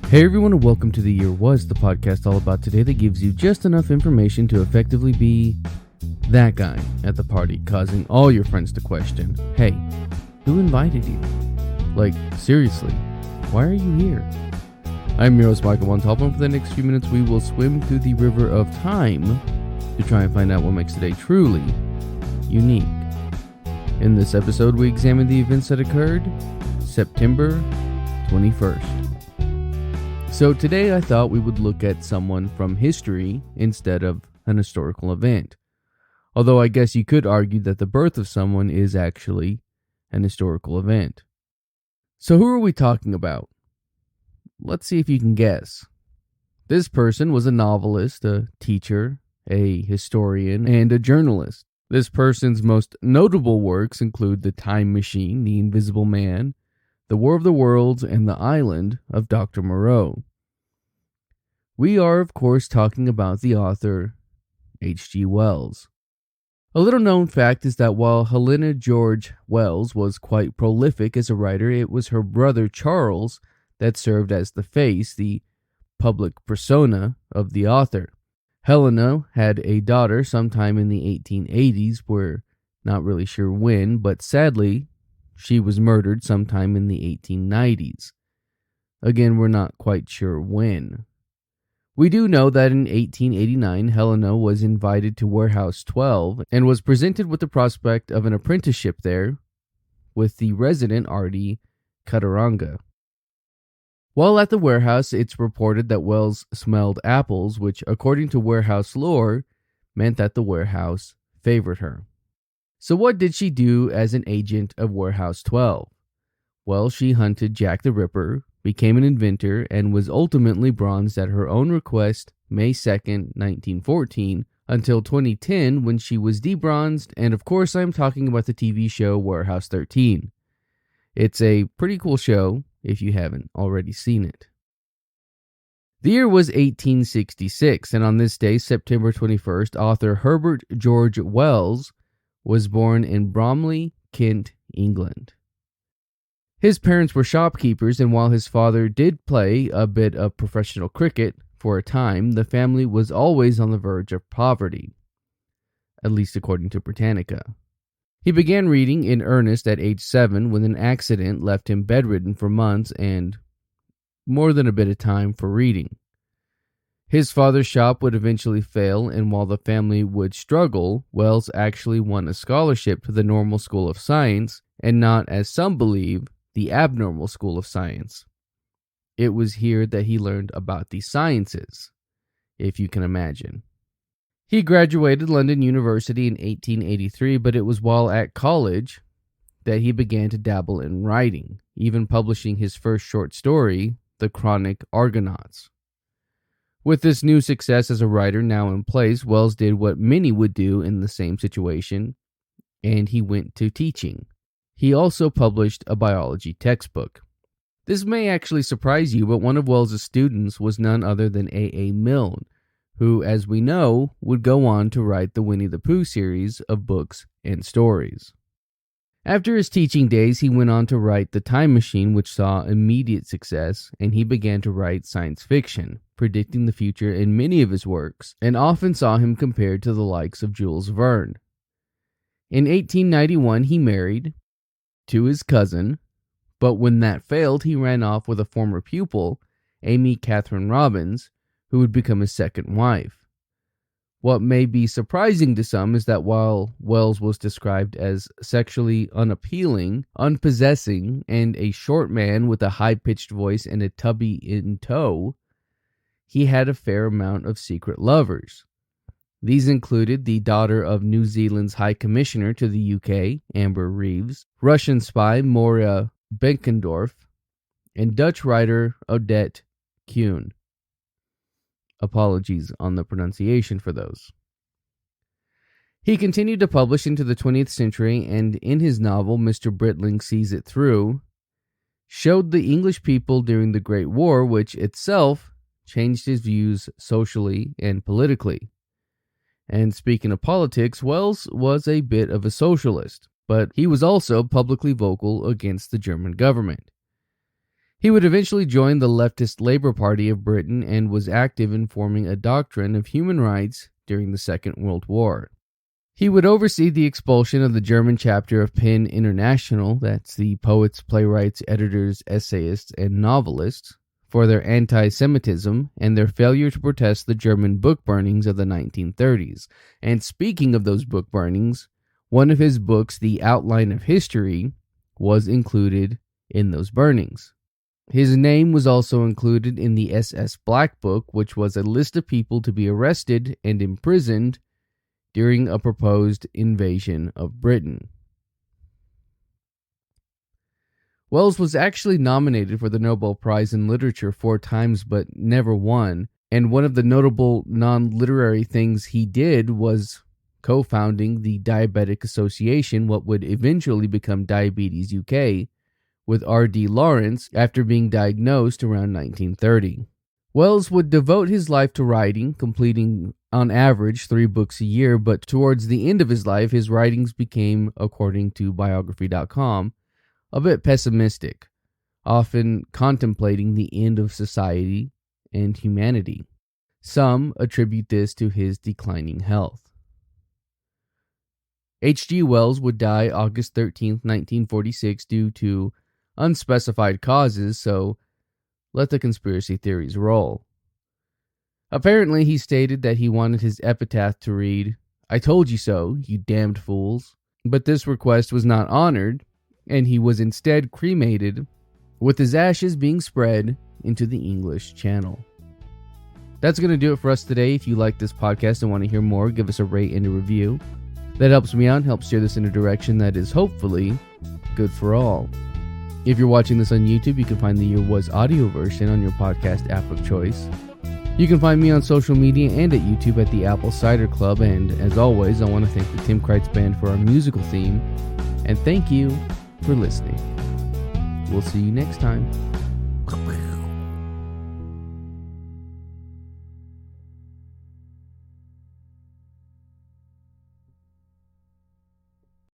Hey everyone, and welcome to The Year Was, the podcast all about today that gives you just enough information to effectively be that guy at the party, causing all your friends to question, hey, who invited you? Like, seriously, why are you here? I'm your host, Michael Von Toppen. For the next few minutes, we will swim through the river of time to try and find out what makes today truly unique. In this episode, we examine the events that occurred September 21st. So today I thought we would look at someone from history instead of an historical event. Although I guess you could argue that the birth of someone is actually an historical event. So who are we talking about? Let's see if you can guess. This person was a novelist, a teacher, a historian, and a journalist. This person's most notable works include The Time Machine, The Invisible Man, The War of the Worlds, and The Island of Dr. Moreau. We are, of course, talking about the author H.G. Wells. A little known fact is that while Helena George Wells was quite prolific as a writer, it was her brother Charles that served as the face, the public persona of the author. Helena had a daughter sometime in the 1880s, we're not really sure when, but sadly, she was murdered sometime in the 1890s. Again, we're not quite sure when. We do know that in 1889, Helena was invited to Warehouse 12 and was presented with the prospect of an apprenticeship there with the resident Artie Cataranga. While at the warehouse, it's reported that Wells smelled apples, which, according to warehouse lore, meant that the warehouse favored her. So what did she do as an agent of Warehouse 12? Well, she hunted Jack the Ripper, became an inventor, and was ultimately bronzed at her own request May 2nd, 1914, until 2010 when she was debronzed, and of course I'm talking about the TV show Warehouse 13. It's a pretty cool show if you haven't already seen it. The year was 1866, and on this day, September 21st, author Herbert George Wells was born in Bromley, Kent, England. His parents were shopkeepers, and while his father did play a bit of professional cricket for a time, the family was always on the verge of poverty, at least according to Britannica. He began reading in earnest at age 7 when an accident left him bedridden for months and more than a bit of time for reading. His father's shop would eventually fail, and while the family would struggle, Wells actually won a scholarship to the Normal School of Science, and not, as some believe, the Abnormal School of Science. It was here that he learned about the sciences, if you can imagine. He graduated London University in 1883, but it was while at college that he began to dabble in writing, even publishing his first short story, The Chronic Argonauts. With this new success as a writer now in place, Wells did what many would do in the same situation, and he went to teaching. He also published a biology textbook. This may actually surprise you, but one of Wells' students was none other than A.A. Milne, who, as we know, would go on to write the Winnie the Pooh series of books and stories. After his teaching days, he went on to write The Time Machine, which saw immediate success, and he began to write science fiction, predicting the future in many of his works, and often saw him compared to the likes of Jules Verne. In 1891, he married to his cousin, but when that failed, he ran off with a former pupil, Amy Catherine Robbins, who would become his second wife. What may be surprising to some is that while Wells was described as sexually unappealing, unpossessing, and a short man with a high-pitched voice and a tubby in tow, he had a fair amount of secret lovers. These included the daughter of New Zealand's High Commissioner to the UK, Amber Reeves, Russian spy Moria Benkendorf, and Dutch writer Odette Kuhn. Apologies on the pronunciation for those. He continued to publish into the 20th century, and in his novel, Mr. Britling Sees It Through, showed the English people during the Great War, which itself changed his views socially and politically. And speaking of politics, Wells was a bit of a socialist, but he was also publicly vocal against the German government. He would eventually join the leftist Labour Party of Britain and was active in forming a doctrine of human rights during the Second World War. He would oversee the expulsion of the German chapter of PEN International, that's the poets, playwrights, editors, essayists, and novelists, for their anti-Semitism and their failure to protest the German book burnings of the 1930s. And speaking of those book burnings, one of his books, The Outline of History, was included in those burnings. His name was also included in the SS Black Book, which was a list of people to be arrested and imprisoned during a proposed invasion of Britain. Wells was actually nominated for the Nobel Prize in Literature 4 times but never won, and one of the notable non-literary things he did was co-founding the Diabetic Association, what would eventually become Diabetes UK, with R.D. Lawrence after being diagnosed around 1930. Wells would devote his life to writing, completing on average 3 books a year, but towards the end of his life, his writings became, according to biography.com, a bit pessimistic, often contemplating the end of society and humanity. Some attribute this to his declining health. H.G. Wells would die August 13, 1946 due to unspecified causes, so let the conspiracy theories roll. Apparently, he stated that he wanted his epitaph to read, "I told you so, you damned fools," but this request was not honored, and he was instead cremated, with his ashes being spread into the English Channel. That's going to do it for us today. If you like this podcast and want to hear more, give us a rate and a review. That helps me out and helps steer this in a direction that is hopefully good for all. If you're watching this on YouTube, you can find the Year Was audio version on your podcast app of choice. You can find me on social media and at YouTube at the Apple Cider Club, and as always, I want to thank the Tim Kreitz Band for our musical theme, and thank you for listening. We'll see you next time.